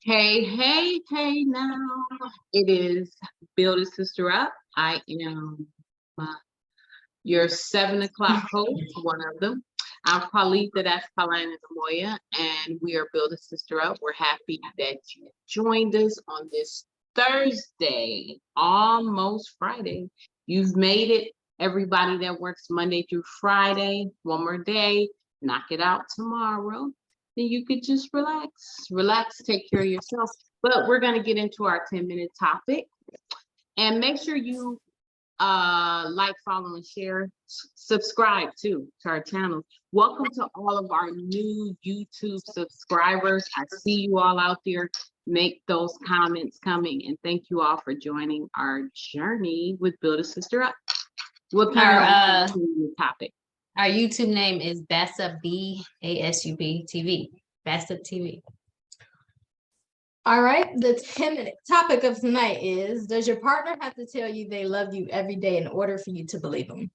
Hey now. It is Build a Sister Up. I am uh, your 7 o'clock host, one of them. I'm Paulita, that's Paulina Moya, and we are Build a Sister Up. We're happy that you joined us on this Thursday, almost Friday. You've made it. Everybody that works Monday through Friday, one more day, knock it out tomorrow. Then you could just relax, take care of yourself. But we're going to get into our 10-minute topic, and make sure you like, follow, and share. Subscribe too to our channel. Welcome to all of our new YouTube subscribers. I see you all out there. Make those comments coming, and thank you all for joining our journey with Build a Sister Up. What kind of topic? Our YouTube name is Bassup BASUB TV. Bassup TV. All right, the 10-minute topic of tonight is: does your partner have to tell you they love you every day in order for you to believe them?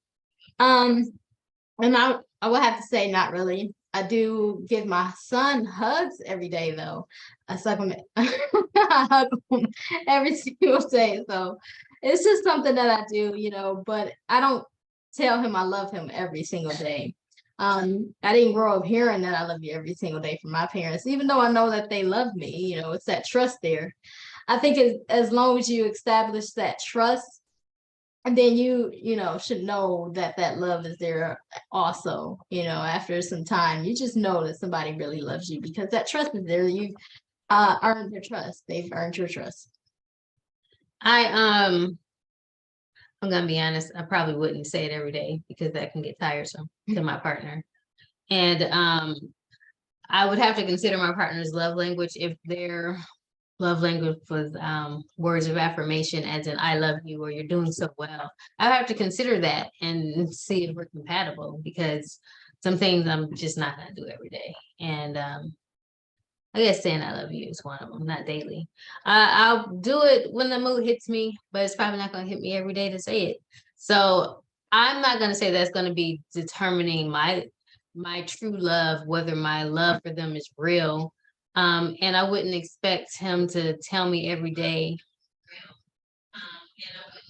And I will have to say, not really. I do give my son hugs every day, though. I suck him. I hug him every single day. So it's just something that I do, but I don't tell him I love him every single day. I didn't grow up hearing that I love you every single day from my parents, even though I know that they love me. It's that trust there. I think as long as you establish that trust, and then you should know that love is there also. After some time, you just know that somebody really loves you because that trust is there. You've earned their trust. They've earned your trust. I'm gonna be honest, I probably wouldn't say it every day because that can get tiresome to my partner. And I would have to consider my partner's love language. If their love language was words of affirmation, as in I love you or you're doing so well, I have to consider that and see if we're compatible, because some things I'm just not gonna do every day. And I guess saying I love you is one of them, not daily. I'll do it when the mood hits me, but it's probably not going to hit me every day to say it. So I'm not going to say that's going to be determining my true love, whether my love for them is real. And I wouldn't expect him to tell me every day.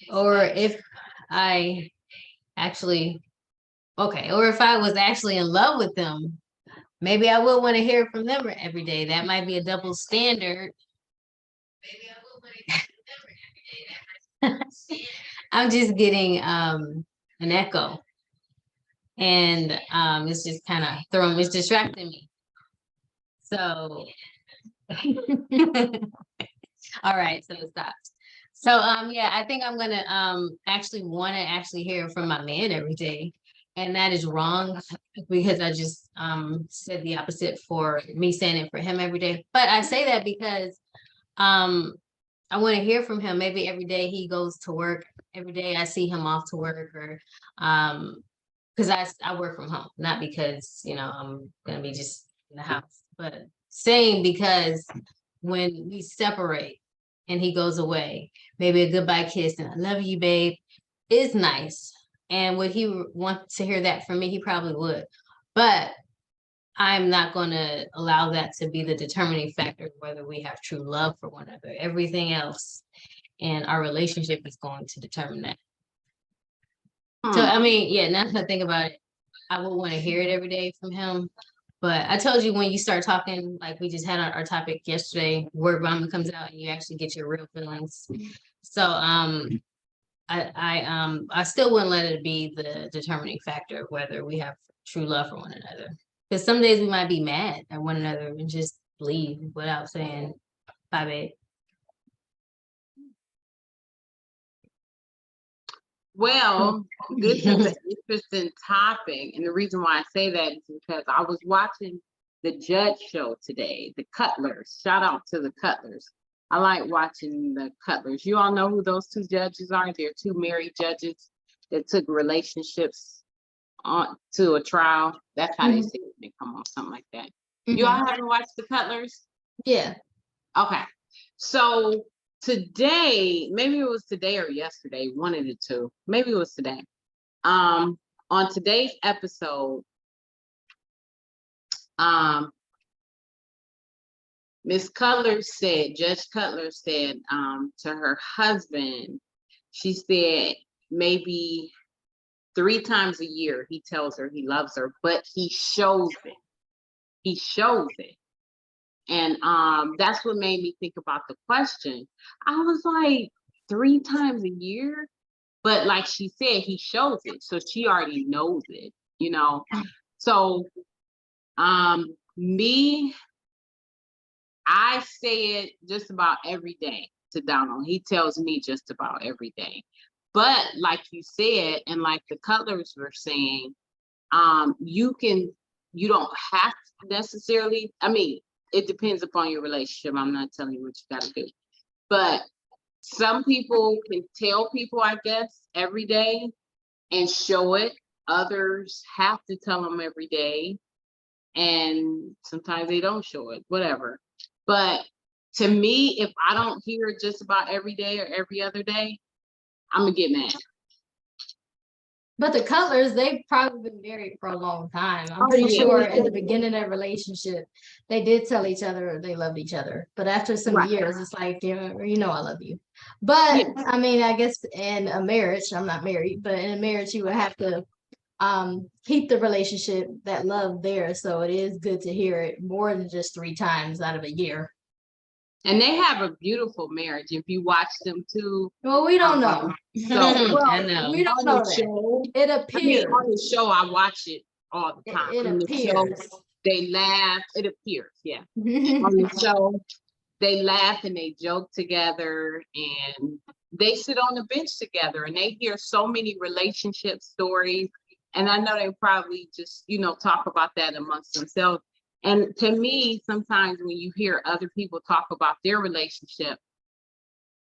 Or if I was actually in love with them, maybe I will want to hear from them every day. That might be a double standard. I'm just getting an echo, and it's just kind of it's distracting me. So, all right, so it stops. So yeah, I think I'm gonna actually want to hear from my man every day. And that is wrong, because I just said the opposite for me saying it for him every day. But I say that because I want to hear from him. Maybe every day he goes to work, every day I see him off to work, or because I work from home, not because I'm gonna be just in the house, but saying because when we separate and he goes away, maybe a goodbye kiss and I love you, babe, is nice. And would he want to hear that from me? He probably would. But I'm not going to allow that to be the determining factor whether we have true love for one another. Everything else in our relationship is going to determine that. So, I mean, yeah, now that I think about it, I would want to hear it every day from him. But I told you, when you start talking, like we just had our topic yesterday, word vomit comes out and you actually get your real feelings. So, I still wouldn't let it be the determining factor of whether we have true love for one another. Because some days we might be mad at one another and just leave without saying bye, babe. Well, this is an interesting topic, and the reason why I say that is because I was watching the Judge Show today, the Cutlers. Shout out to the Cutlers. I like watching the Cutlers. You all know who those two judges are? They're two married judges that took relationships on to a trial. That's how they say it. They come on, something like that. You all haven't watched the Cutlers? Yeah. Okay. So today, maybe it was today or yesterday, one of the two. Maybe it was today. On today's episode, Miss Cutler said, Judge Cutler said, to her husband, she said maybe 3 times a year he tells her he loves her, but he shows it. He shows it. And that's what made me think about the question. I was like, 3 times a year? But like she said, he shows it. So she already knows it, you know. So me, I say it just about every day to Donald. He tells me just about every day. But like you said, and like the Cutlers were saying, you don't have to necessarily, I mean, it depends upon your relationship. I'm not telling you what you gotta do. But some people can tell people, I guess, every day and show it. Others have to tell them every day. And sometimes they don't show it, whatever. But to me, if I don't hear it just about every day or every other day, I'm gonna get mad. But the Cutlers, they've probably been married for a long time. I'm Oh, pretty yeah. sure in the beginning of their relationship, they did tell each other they loved each other. But after some Right. years, it's like, yeah, you know, I love you. But Yeah. I mean, I guess in a marriage, I'm not married, but in a marriage, you would have to keep the relationship, that love there. So it is good to hear it more than just 3 times out of a year. And they have a beautiful marriage. If you watch them too. Well, we don't know. So, well, I know. We don't on know the that. show, It I mean, appears. on the show, I watch it all the time. It On the show, appears. they laugh. It appears, yeah. On the show, they laugh and they joke together, and they sit on the bench together, and they hear so many relationship stories. And I know they probably just, you know, talk about that amongst themselves. And to me, sometimes when you hear other people talk about their relationship,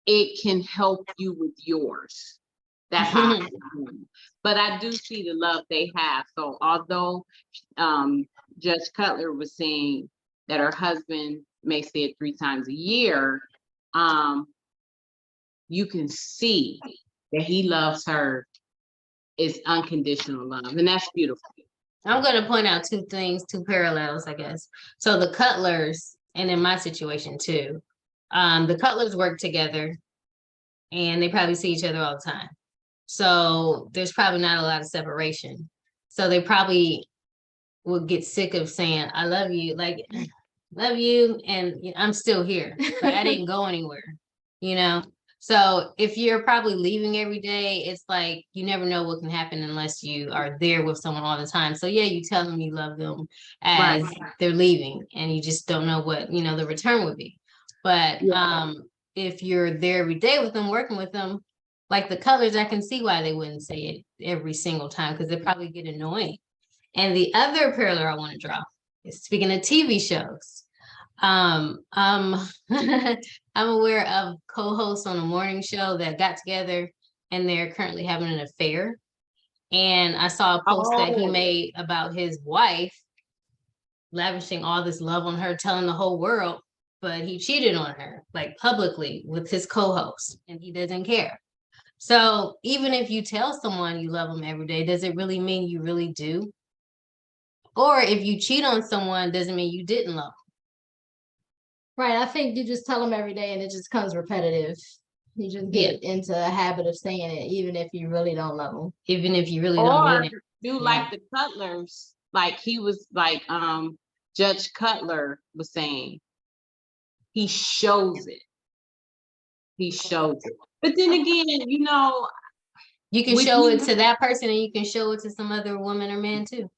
it can help you with yours. That's how I feel. But I do see the love they have. So although Judge Cutler was saying that her husband may say it 3 times a year, you can see that he loves her. Is unconditional love, and that's beautiful. I'm gonna point out 2 things, 2 parallels, I guess. So the Cutlers, and in my situation too, the Cutlers work together and they probably see each other all the time. So there's probably not a lot of separation. So they probably will get sick of saying, I love you, like, love you, and I'm still here. Like, I didn't go anywhere, you know? So if you're probably leaving every day, it's like you never know what can happen unless you are there with someone all the time. So yeah, you tell them you love them as they're leaving, and you just don't know what, you know, the return would be. But if you're there every day with them, working with them, like the Cutlers, I can see why they wouldn't say it every single time, because they probably get annoying. And the other parallel I want to draw is, speaking of TV shows, I'm aware of co-hosts on a morning show that got together and they're currently having an affair. And I saw a post that he made about his wife lavishing all this love on her, telling the whole world, but he cheated on her, like, publicly with his co-host, and he doesn't care. So even if you tell someone you love them every day, does it really mean you really do? Or if you cheat on someone, doesn't mean you didn't love them. Right. I think you just tell them every day and it just comes repetitive. You just get into a habit of saying it, even if you really don't love them. Even if you really don't Or mean it. do like the Cutlers, like he was like Judge Cutler was saying, he shows it. He shows it. But then again, you know, you can show it to that person, and you can show it to some other woman or man too,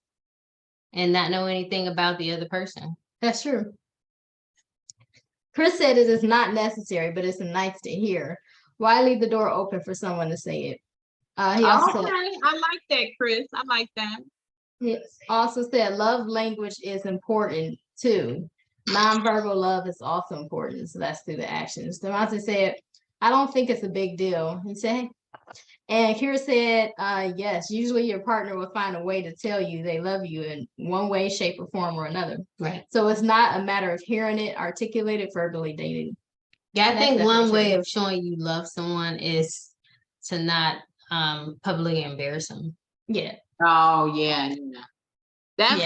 and not know anything about the other person. That's true. Chris said it is not necessary, but it's nice to hear. Why leave the door open for someone to say it? He also said, I like that, Chris. I like that. He also said love language is important too. Nonverbal love is also important. So that's through the actions. Devontae said, I don't think it's a big deal. He said, and Kira said, yes, usually your partner will find a way to tell you they love you in one way, shape, or form or another. Right. So it's not a matter of hearing it articulated, verbally dated. Yeah, I think one way of showing you love someone is to not publicly embarrass them. Yeah. Oh yeah. That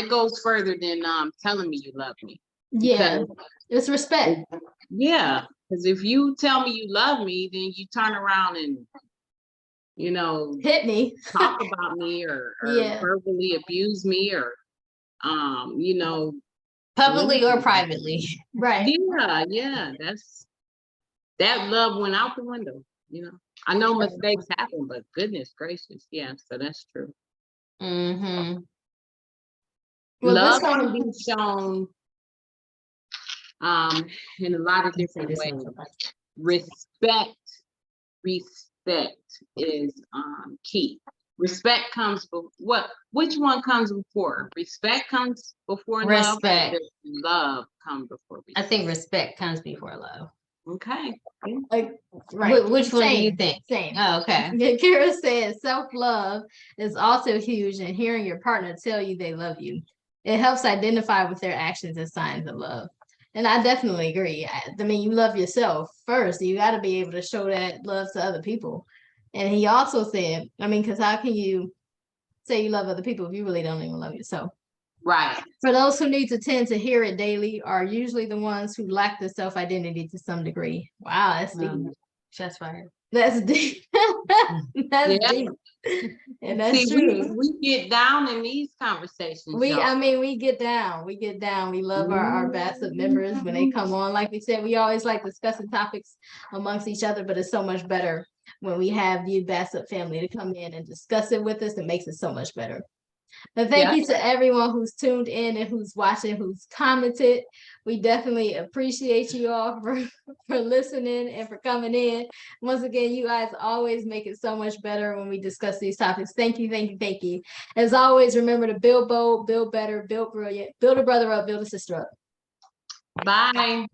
goes further than telling me you love me. Yeah, Because, it's respect. yeah, because if you tell me you love me, then you turn around and, you know, Hit me. talk about me or Yeah. verbally abuse me or, you know, Publicly or privately. Right. yeah, that love went out the window, you know. I know mistakes happen, but goodness gracious, yeah, so that's true. Mm-hmm. Well, this Love can one, be shown in a lot of different ways. Respect, respect is key. Respect comes which one comes before? Respect comes before love, or Respect. does love come before I respect? think respect comes before love. Okay. like, right. Which one do you Same, think? Same. Oh, okay. Yeah, Kara said self-love is also huge, and hearing your partner tell you they love you. It helps identify with their actions as signs of love. And I definitely agree. I mean, you love yourself first. You got to be able to show that love to other people. And he also said, I mean, because how can you say you love other people if you really don't even love yourself? Right. For those who need to tend to hear it daily are usually the ones who lack the self-identity to some degree. Wow, that's deep. Shots fired. That's deep. That's Yeah. deep. And that's See, true. we get down in these conversations. I y'all. mean, we get down. We love our BASSET members when they come on. Like we said, we always like discussing topics amongst each other, but it's so much better when we have the BASSET family to come in and discuss it with us. It makes it so much better. But thank you to everyone who's tuned in and who's watching, who's commented. We definitely appreciate you all for listening and for coming in. Once again, you guys always make it so much better when we discuss these topics. Thank you, thank you, thank you. As always, remember to build bold, build better, build brilliant, build a brother up, build a sister up. Bye.